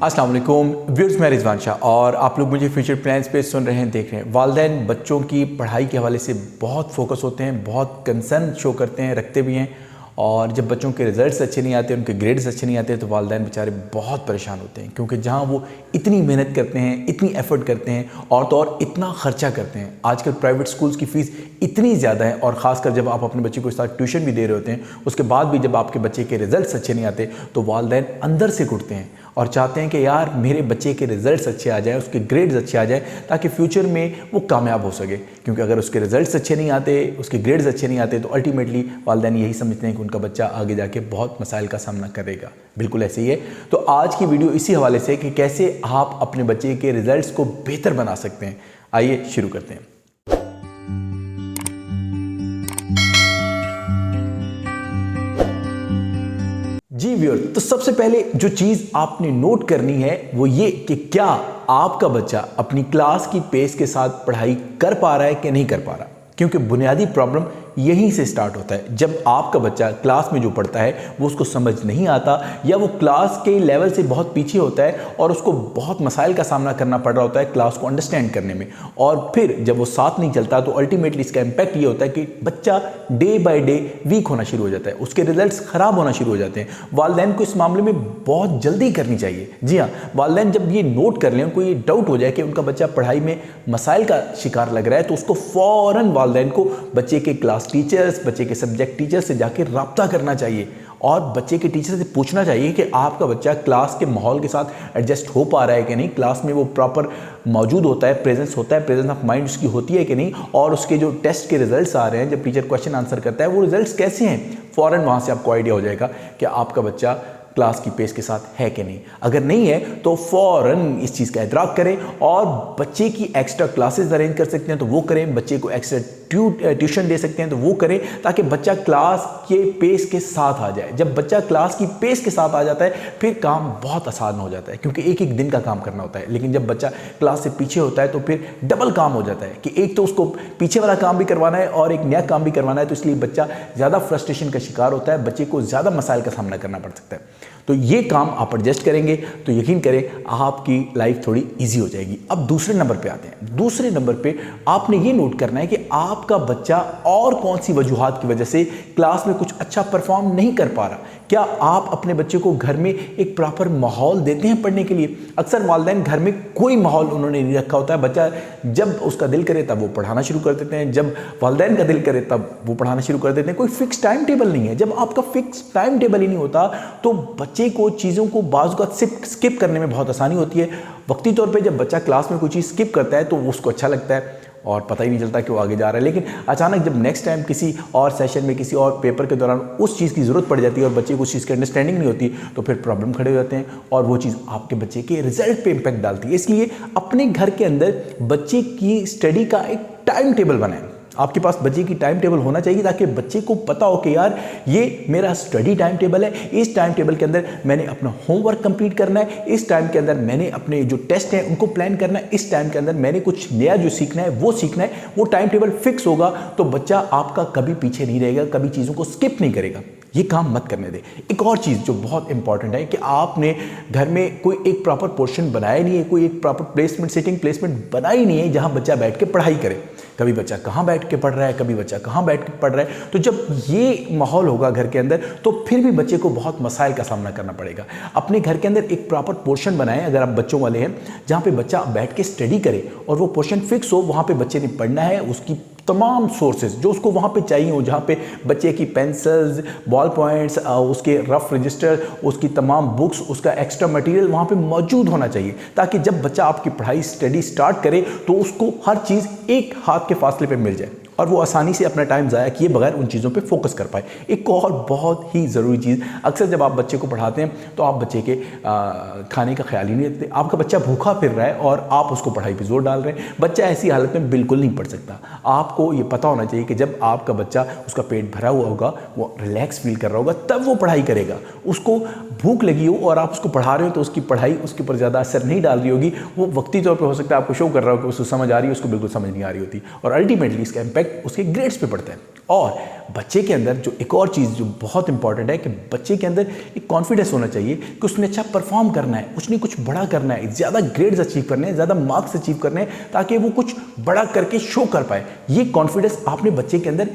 अस्सलाम वालेकुम व्यूअर्स, मैं रिजवान शाह और आप लोग मुझे फ्यूचर प्लान्स पे सुन रहे हैं, देख रहे हैं। वालिदैन बच्चों की पढ़ाई के हवाले से बहुत फोकस होते हैं, बहुत कंसर्न शो करते हैं, रखते भी हैं। और जब बच्चों के रिज़ल्ट्स अच्छे नहीं आते, उनके ग्रेड्स अच्छे नहीं आते, तो वालिदैन बेचारे बहुत परेशान होते हैं, क्योंकि जहाँ वो इतनी मेहनत करते हैं, इतनी एफर्ट करते हैं और तो और इतना ख़र्चा करते हैं। आजकल प्राइवेट स्कूल्स की फ़ीस इतनी ज़्यादा है, और ख़ासकर जब आप अपने बच्चे को साथ ट्यूशन भी दे रहे होते हैं, उसके बाद भी जब आपके बच्चे के रिज़ल्ट्स अच्छे नहीं आते, तो वालिदैन अंदर से घुटते हैं और चाहते हैं कि यार मेरे बच्चे के रिज़ल्ट्स अच्छे आ जाएँ, उसके ग्रेड्स अच्छे आ जाएँ, ताकि फ्यूचर में वो कामयाब हो सके। क्योंकि अगर उसके रिज़ल्ट्स अच्छे नहीं आते, उसके ग्रेड्स अच्छे नहीं आते, तो अल्टीमेटली वालिदैन यही समझते हैं कि उनका बच्चा आगे जाके बहुत मसाइल का सामना करेगा। बिल्कुल ऐसे ही है। तो आज की वीडियो इसी हवाले से कि कैसे आप अपने बच्चे के रिज़ल्ट्स को बेहतर बना सकते हैं। आइए शुरू करते हैं। जी व्यूअर, तो सबसे पहले जो चीज़ आपने नोट करनी है वो ये कि क्या आपका बच्चा अपनी क्लास की पेस के साथ पढ़ाई कर पा रहा है कि नहीं कर पा रहा। क्योंकि बुनियादी प्रॉब्लम यहीं से स्टार्ट होता है। जब आपका बच्चा क्लास में जो पढ़ता है वो उसको समझ नहीं आता, या वो क्लास के लेवल से बहुत पीछे होता है और उसको बहुत मसाइल का सामना करना पड़ रहा होता है क्लास को अंडरस्टैंड करने में, और फिर जब वो साथ नहीं चलता, तो अल्टीमेटली इसका इम्पैक्ट ये होता है कि बच्चा डे बाय डे वीक होना शुरू हो जाता है, उसके रिजल्ट्स ख़राब होना शुरू हो जाते हैं। वालिदैन को इस मामले में बहुत जल्दी करनी चाहिए। जी हाँ, वालिदैन जब ये नोट कर लें, उनको ये डाउट हो जाए कि उनका बच्चा पढ़ाई में मसाइल का शिकार लग रहा है, तो उसको फ़ौरन वालिदैन को बच्चे के क्लास टीचर्स, बच्चे के सब्जेक्ट टीचर्स से जाके राब्ता करना चाहिए और बच्चे के टीचर से पूछना चाहिए कि आपका बच्चा क्लास के माहौल के साथ एडजस्ट हो पा रहा है कि नहीं, क्लास में वो प्रॉपर मौजूद होता है, प्रेजेंस होता है, प्रेजेंस ऑफ माइंड उसकी होती है कि नहीं, और उसके जो टेस्ट के रिजल्ट्स आ रहे हैं, जब टीचर क्वेश्चन आंसर करता है, वो रिजल्ट्स कैसे हैं। फ़ौरन वहाँ से आपको आइडिया हो जाएगा कि आपका बच्चा क्लास की पेस के साथ है कि नहीं। अगर नहीं है तो फ़ौरन इस चीज़ का इदराक करें और बच्चे की एक्स्ट्रा क्लासेस अरेंज कर सकते हैं तो वो करें, बच्चे को एक्स्ट्रा ट्यूशन दे सकते हैं तो वो करें, ताकि बच्चा क्लास के पेस के साथ आ जाए। जब बच्चा क्लास की पेस के साथ आ जाता है फिर काम बहुत आसान हो जाता है, क्योंकि एक एक दिन का काम करना होता है। लेकिन जब बच्चा क्लास से पीछे होता है तो फिर डबल काम हो जाता है कि एक तो उसको पीछे वाला काम भी करवाना है और एक नया काम भी करवाना है, तो इसलिए बच्चा ज़्यादा फ्रस्ट्रेशन का शिकार होता है, बच्चे को ज़्यादा मसाइल का सामना करना पड़ सकता है। तो ये काम आप एडजस्ट करेंगे तो यकीन करें आपकी लाइफ थोड़ी इजी हो जाएगी। अब दूसरे नंबर पे आते हैं। दूसरे नंबर पे आपने ये नोट करना है कि आपका बच्चा और कौन सी वजूहात की वजह से क्लास में कुछ अच्छा परफॉर्म नहीं कर पा रहा। क्या आप अपने बच्चे को घर में एक प्रॉपर माहौल देते हैं पढ़ने के लिए। अक्सर वालिदैन घर में कोई माहौल उन्होंने नहीं रखा होता है, बच्चा जब उसका दिल करे तब वो पढ़ाना शुरू कर देते हैं, जब वालिदैन का दिल करे तब वो पढ़ाना शुरू कर देते हैं। कोई फिक्स टाइम टेबल नहीं है। जब आपका फिक्स टाइम टेबल ही नहीं होता तो बच्चे को चीज़ों को बाज़ का स्किप करने में बहुत आसानी होती है। वक्ती तौर पे जब बच्चा क्लास में कोई चीज़ स्किप करता है तो उसको अच्छा लगता है और पता ही नहीं चलता कि वो आगे जा रहा है, लेकिन अचानक जब नेक्स्ट टाइम किसी और सेशन में, किसी और पेपर के दौरान उस चीज़ की ज़रूरत पड़ जाती है और बच्चे को उस चीज़ की अंडरस्टैंडिंग नहीं होती, तो फिर प्रॉब्लम खड़े हो जाते हैं और वो चीज़ आपके बच्चे के रिजल्ट पे इम्पैक्ट डालती है। इसलिए अपने घर के अंदर बच्चे की स्टडी का एक टाइम टेबल बनाएं। आपके पास बच्चे की टाइम टेबल होना चाहिए ताकि बच्चे को पता हो कि यार ये मेरा स्टडी टाइम टेबल है, इस टाइम टेबल के अंदर मैंने अपना होमवर्क कंप्लीट करना है, इस टाइम के अंदर मैंने अपने जो टेस्ट हैं उनको प्लान करना है, इस टाइम के अंदर मैंने कुछ नया जो सीखना है वो सीखना है। वो टाइम टेबल फिक्स होगा तो बच्चा आपका कभी पीछे नहीं रहेगा, कभी चीज़ों को स्किप नहीं करेगा। ये काम मत करने दे। एक और चीज़ जो बहुत इंपॉर्टेंट है कि आपने घर में कोई एक प्रॉपर पोर्शन बनाया नहीं है, कोई एक प्रॉपर प्लेसमेंट, सिटिंग प्लेसमेंट बनाई नहीं है जहाँ बच्चा बैठ के पढ़ाई करे। कभी बच्चा कहाँ बैठ के पढ़ रहा है, कभी बच्चा कहाँ बैठ के पढ़ रहा है। तो जब ये माहौल होगा घर के अंदर तो फिर भी बच्चे को बहुत मसाइल का सामना करना पड़ेगा। अपने घर के अंदर एक प्रॉपर पोर्शन बनाएं, अगर आप बच्चों वाले हैं, जहाँ पे बच्चा बैठ के स्टडी करे और वो पोर्शन फिक्स हो, वहाँ पे बच्चे ने पढ़ना है। उसकी तमाम सोर्सेज जो उसको वहाँ पे चाहिए हो, जहाँ पे बच्चे की पेंसिल्स, बॉल पॉइंट्स, उसके रफ रजिस्टर, उसकी तमाम बुक्स, उसका एक्स्ट्रा मटेरियल वहाँ पे मौजूद होना चाहिए, ताकि जब बच्चा आपकी पढ़ाई स्टडी स्टार्ट करे तो उसको हर चीज़ एक हाथ के फासले पे मिल जाए और वो आसानी से अपना टाइम ज़ाया किए बगैर उन चीज़ों पे फोकस कर पाए। एक और बहुत ही ज़रूरी चीज़, अक्सर जब आप बच्चे को पढ़ाते हैं तो आप बच्चे के खाने का ख्याल ही नहीं रखते। आपका बच्चा भूखा फिर रहा है और आप उसको पढ़ाई पे जोर डाल रहे हैं। बच्चा ऐसी हालत में बिल्कुल नहीं पढ़ सकता। आपको ये पता होना चाहिए कि जब आपका बच्चा, उसका पेट भरा हुआ होगा, वो रिलैक्स फील कर रहा होगा, तब वो पढ़ाई करेगा। उसको भूख लगी हो और आप उसको पढ़ा रहे हो तो उसकी पढ़ाई उसके ऊपर ज़्यादा असर नहीं डाल रही होगी। वो वक्ती तौर पर हो सकता है आपको शो कर रहा हो कि उसको समझ आ रही है, उसको बिल्कुल समझ नहीं आ रही होती, और अल्टीमेटली इसका इम्पैक्ट उसके ग्रेड्स पे पड़ता है। और बच्चे के अंदर जो एक और चीज़ जो बहुत इंपॉर्टेंट है कि बच्चे के अंदर एक कॉन्फिडेंस होना चाहिए कि उसने अच्छा परफॉर्म करना है, उसने कुछ बड़ा करना है, ज़्यादा ग्रेड्स अचीव करने हैं, ज़्यादा मार्क्स अचीव करने हैं, ताकि वो कुछ बड़ा करके शो कर पाए। ये कॉन्फिडेंस आपने बच्चे के अंदर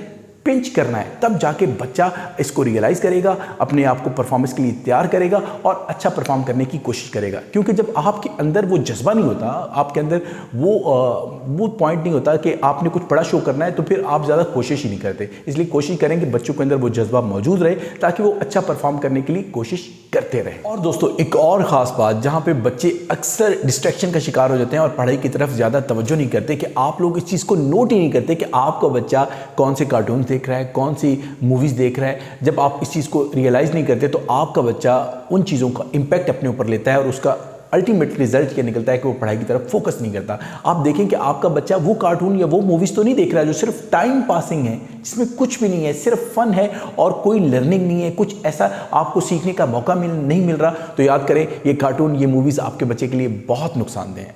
पिंच करना है, तब जाके बच्चा इसको रियलाइज़ करेगा, अपने आप को परफॉर्मेंस के लिए तैयार करेगा और अच्छा परफॉर्म करने की कोशिश करेगा। क्योंकि जब आपके अंदर वो जज्बा नहीं होता, आपके अंदर वो पॉइंट नहीं होता कि आपने कुछ बड़ा शो करना है, तो फिर आप ज़्यादा कोशिश ही नहीं करते। इसलिए कोशिश करें कि बच्चों के अंदर वो जज्बा मौजूद रहे ताकि वो अच्छा परफॉर्म करने के लिए कोशिश करते रहें। और दोस्तों एक और ख़ास बात जहाँ पे बच्चे अक्सर डिस्ट्रैक्शन का शिकार हो जाते हैं और पढ़ाई की तरफ ज़्यादा तवज्जो नहीं करते, कि आप लोग इस चीज़ को नोट ही नहीं करते कि आपका बच्चा कौन से कार्टून देख रहा है, कौन सी मूवीज़ देख रहा है। जब आप इस चीज़ को रियलाइज़ नहीं करते तो आपका बच्चा उन चीज़ों का इम्पैक्ट अपने ऊपर लेता है और उसका अल्टीमेट रिजल्ट ये निकलता है कि वो पढ़ाई की तरफ फोकस नहीं करता। आप देखें कि आपका बच्चा वो कार्टून या वो मूवीज़ तो नहीं देख रहा है जो सिर्फ टाइम पासिंग है, जिसमें कुछ भी नहीं है, सिर्फ फन है और कोई लर्निंग नहीं है, कुछ ऐसा आपको सीखने का मौका नहीं मिल रहा, तो याद करें ये कार्टून, ये मूवीज़ आपके बच्चे के लिए बहुत नुकसानदेह हैं।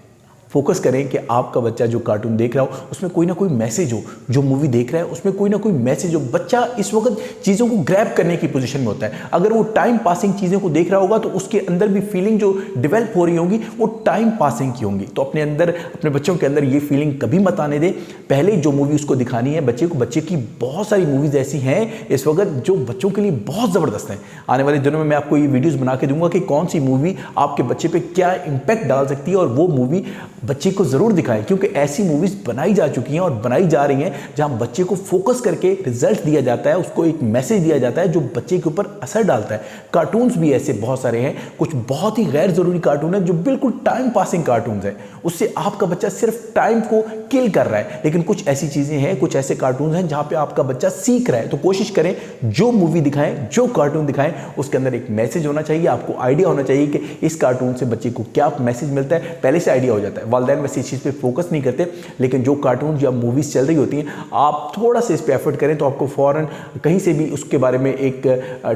फोकस करें कि आपका बच्चा जो कार्टून देख रहा हो उसमें कोई ना कोई मैसेज हो, जो मूवी देख रहा है उसमें कोई ना कोई मैसेज हो। बच्चा इस वक्त चीज़ों को ग्रैब करने की पोजीशन में होता है। अगर वो टाइम पासिंग चीज़ों को देख रहा होगा तो उसके अंदर भी फीलिंग जो डेवलप हो रही होंगी वो टाइम पासिंग की होंगी। तो अपने बच्चों के अंदर ये फीलिंग कभी मत आने दें। पहले जो मूवी उसको दिखानी है बच्चे की बहुत सारी मूवीज़ ऐसी हैं इस वक्त जो बच्चों के लिए बहुत ज़बरदस्त हैं। आने वाले दिनों में मैं आपको ये वीडियोज़ बना के दूंगा कि कौन सी मूवी आपके बच्चे पर क्या इम्पैक्ट डाल सकती है, और वो मूवी बच्चे को ज़रूर दिखाएं, क्योंकि ऐसी मूवीज़ बनाई जा चुकी हैं और बनाई जा रही हैं जहां बच्चे को फोकस करके रिजल्ट दिया जाता है, उसको एक मैसेज दिया जाता है जो बच्चे के ऊपर असर डालता है। कार्टून्स भी ऐसे बहुत सारे हैं, कुछ बहुत ही गैर ज़रूरी कार्टून है जो बिल्कुल टाइम पासिंग कार्टून्स हैं, उससे आपका बच्चा सिर्फ टाइम को किल कर रहा है। लेकिन कुछ ऐसी चीज़ें हैं, कुछ ऐसे कार्टून हैं जहाँ पे आपका बच्चा सीख रहा है। तो कोशिश करें जो मूवी दिखाएं, जो कार्टून दिखाएं, उसके अंदर एक मैसेज होना चाहिए। आपको आइडिया होना चाहिए कि इस कार्टून से बच्चे को क्या मैसेज मिलता है, पहले से आइडिया हो जाता है। वालिदैन वैसे इस चीज़ पे फोकस नहीं करते, लेकिन जो कार्टून या मूवीज़ चल रही होती हैं आप थोड़ा सा इस पे एफर्ट करें तो आपको फ़ौरन कहीं से भी उसके बारे में एक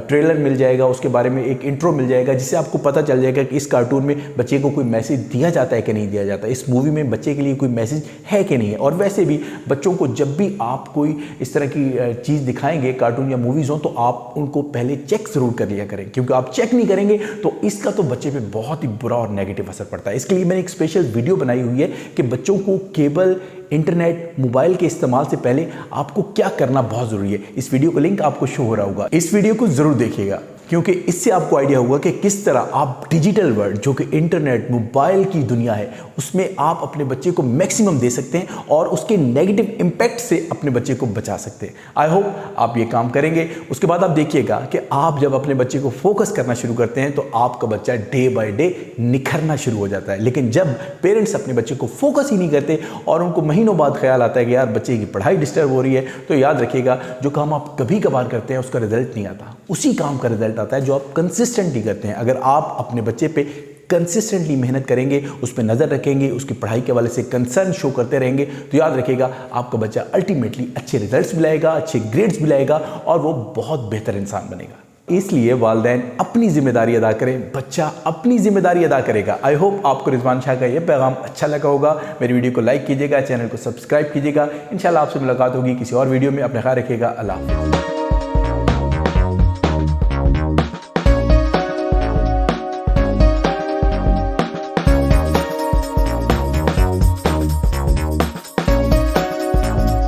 ट्रेलर मिल जाएगा, उसके बारे में एक इंट्रो मिल जाएगा, जिससे आपको पता चल जाएगा कि इस कार्टून में बच्चे को कोई मैसेज दिया जाता है कि नहीं दिया जाता, इस मूवी में बच्चे के लिए कोई मैसेज है कि नहीं है। और वैसे भी बच्चों को जब भी आप कोई इस तरह की चीज़ दिखाएंगे, कार्टून या मूवीज़ हो, तो आप उनको पहले चेक ज़रूर कर लिया करें, क्योंकि आप चेक नहीं करेंगे तो इसका तो बच्चे पे बहुत ही बुरा और नेगेटिव असर पड़ता है। इसके लिए मैंने एक स्पेशल वीडियो बनाई हुई है कि बच्चों को केबल, इंटरनेट, मोबाइल के इस्तेमाल से पहले आपको क्या करना बहुत ज़रूरी है। इस वीडियो का लिंक आपको शो हो रहा होगा, इस वीडियो को ज़रूर देखिएगा, क्योंकि इससे आपको आइडिया होगा कि किस तरह आप डिजिटल वर्ल्ड, जो कि इंटरनेट, मोबाइल की दुनिया है, उसमें आप अपने बच्चे को मैक्सिमम दे सकते हैं और उसके नेगेटिव इम्पैक्ट से अपने बच्चे को बचा सकते हैं। आई होप आप ये काम करेंगे। उसके बाद आप देखिएगा कि आप जब अपने बच्चे को फोकस करना शुरू करते हैं तो आपका बच्चा डे बाय डे निखरना शुरू हो जाता है। लेकिन जब पेरेंट्स अपने बच्चे को फोकस ही नहीं करते और उनको महीनों बाद ख्याल आता है कि यार बच्चे की पढ़ाई डिस्टर्ब हो रही है, तो याद रखिएगा जो काम आप कभी कभार करते हैं उसका रिजल्ट नहीं आता, उसी काम का रिजल्ट आता है जो आप कंसिस्टेंटली करते हैं। अगर आप अपने बच्चे पे कंसिस्टेंटली मेहनत करेंगे, उस पर नज़र रखेंगे, उसकी पढ़ाई के हवाले से कंसर्न शो करते रहेंगे, तो याद रखिएगा आपका बच्चा अल्टीमेटली अच्छे रिजल्ट्स भी लाएगा, अच्छे ग्रेड्स भी लाएगा और वो बहुत बेहतर इंसान बनेगा। इसलिए वालिदैन अपनी जिम्मेदारी अदा करें, बच्चा अपनी जिम्मेदारी अदा करेगा। आई होप आपको रिजवान शाह का ये पैगाम अच्छा लगा होगा। मेरी वीडियो को लाइक कीजिएगा, चैनल को सब्सक्राइब कीजिएगा। इंशाल्लाह आपसे मुलाकात होगी किसी और वीडियो में। अपना ख्याल रखिएगा। अल्लाह हाफ़िज़।